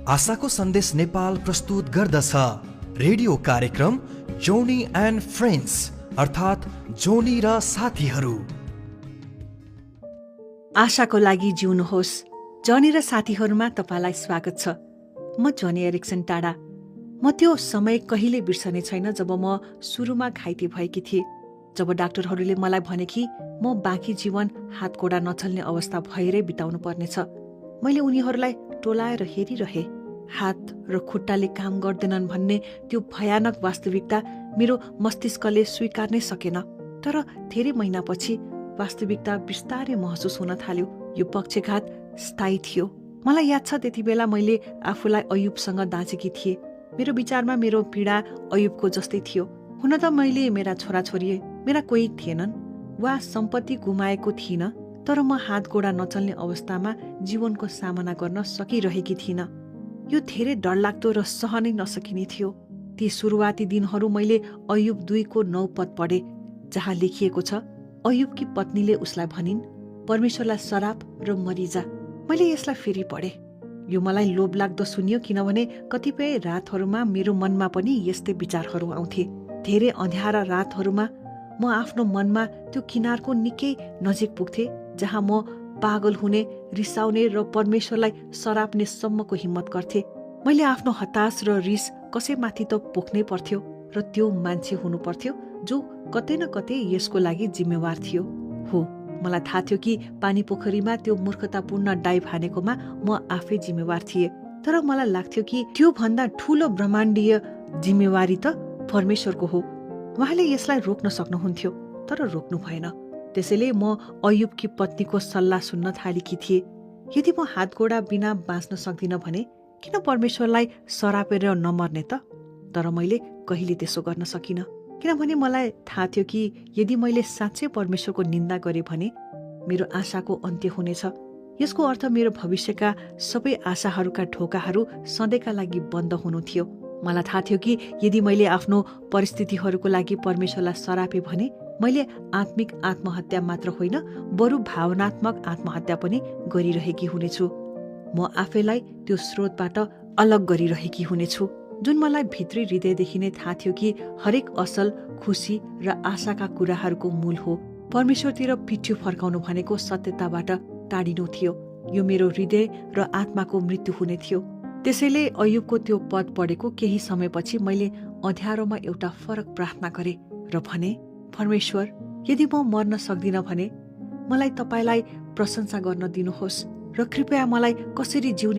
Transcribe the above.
आशाको सन्देश नेपाल प्रस्तुत गर्दछ रेडियो कार्यक्रम जोनी एन्ड फ्रेन्ड्स अर्थात् जोनी र साथीहरू। आशाको लागि जिउनुहोस्। जोनी र साथीहरूमा तपाईँलाई स्वागत छ। म जोनी एरिक्सन टाढा। म त्यो समय कहिले बिर्सने छैन जब म सुरुमा घाइते भएकी थिएँ। जब डाक्टरहरूले मलाई भने कि म बाँकी जीवन हातगोडा नचल्ने अवस्था भएरै बिताउनु पर्नेछ। मैले उनीहरूलाई टोलाएर हेरिरहेँ। हात र खुट्टाले काम गर्दैनन् भन्ने त्यो भयानक वास्तविकता मेरो मस्तिष्कले स्वीकार नै सकेन। तर धेरै महिनापछि वास्तविकता बिस्तारै महसुस हुन थाल्यो। यो पक्षघात स्थायी थियो। मलाई याद छ त्यति बेला मैले आफूलाई अयुबसँग दाँचेकी थिएँ। मेरो विचारमा मेरो पीडा अयुबको जस्तै थियो। हुन त मैले मेरा छोराछोरी मेरा कोही थिएनन् वा सम्पत्ति गुमाएको थिइनँ, तर म हातगोडा नचल्ने अवस्थामा जीवनको सामना गर्न सकिरहेकी थिइनँ। यो धेरै डरलाग्दो र सहनै नसकिने थियो। ती सुरुवाती दिनहरू मैले अयुब 2 को 9 पद पढे, जहाँ लेखिएको छ, अयुबकी पत्नीले उसलाई भनिन्, परमेश्वरलाई सराप र मरिजा। मैले यसलाई फेरि पढे। यो मलाई लोभलाग्दो सुनियो, किनभने कतिपय रातहरूमा मेरो मनमा पनि यस्तै विचारहरू आउँथे। धेरै अँध्यारा रातहरूमा म आफ्नो मनमा त्यो किनारको निकै नजिक पुग्थे जहाँ म पागल हुने, रिसाउने र परमेश्वरलाई सराप्ने सम्मको हिम्मत गर्थे। मैले आफ्नो हताश र रिस कसैमाथि त पोख्नै पर्थ्यो र त्यो मान्छे हुनु पर्थ्यो जो कतै न कतै यसको लागि जिम्मेवार थियो। हो, मलाई थाहा थियो कि पानी पोखरीमा त्यो मूर्खतापूर्ण डाइभ हानेकोमा म आफै जिम्मेवार थिएँ। तर मलाई लाग्थ्यो कि त्यो भन्दा ठूलो ब्रह्माण्डीय जिम्मेवारी त परमेश्वरको हो। उहाँले यसलाई रोक्न सक्नुहुन्थ्यो, तर रोक्नु भएन। त्यसैले म अयुबकी पत्नीको सल्लाह सुन्न थालेकी थिएँ। यदि म हातगोडा बिना बाँच्न सक्दिनँ भने किन परमेश्वरलाई सरापेर नमर्ने त? तर मैले कहिले त्यसो गर्न सकिनँ, किनभने मलाई थाहा थियो कि यदि मैले साँच्चै परमेश्वरको निन्दा गरेँ भने मेरो आशाको अन्त्य हुनेछ। यसको अर्थ मेरो भविष्यका सबै आशाहरूका ढोकाहरू सधैँका लागि बन्द हुनु थियो। मलाई थाहा थियो कि यदि मैले आफ्नो परिस्थितिहरूको लागि परमेश्वरलाई सरापे भने मैले आत्मिक आत्महत्या मात्र होइन, बरु भावनात्मक आत्महत्या पनि गरिरहेकी हुनेछु। म आफैलाई त्यो स्रोतबाट अलग गरिरहेकी हुनेछु, जुन मलाई भित्री हृदयदेखि नै थाहा थियो कि हरेक असल, खुसी र आशाका कुराहरूको मूल हो। परमेश्वरतिर पिठ्यू फर्काउनु भनेको सत्यताबाट टाढिनु थियो। यो मेरो हृदय र आत्माको मृत्यु हुने थियो। त्यसैले अयुबको त्यो पद पढेको केही समयपछि मैले अँध्यारोमा एउटा फरक प्रार्थना गरेँ र भने, परमेश्वर, यदि म मर्न सक्दिनँ भने मलाई तपाईलाई प्रशंसा गर्न दिनुहोस् र कृपया मलाई कसरी जिउने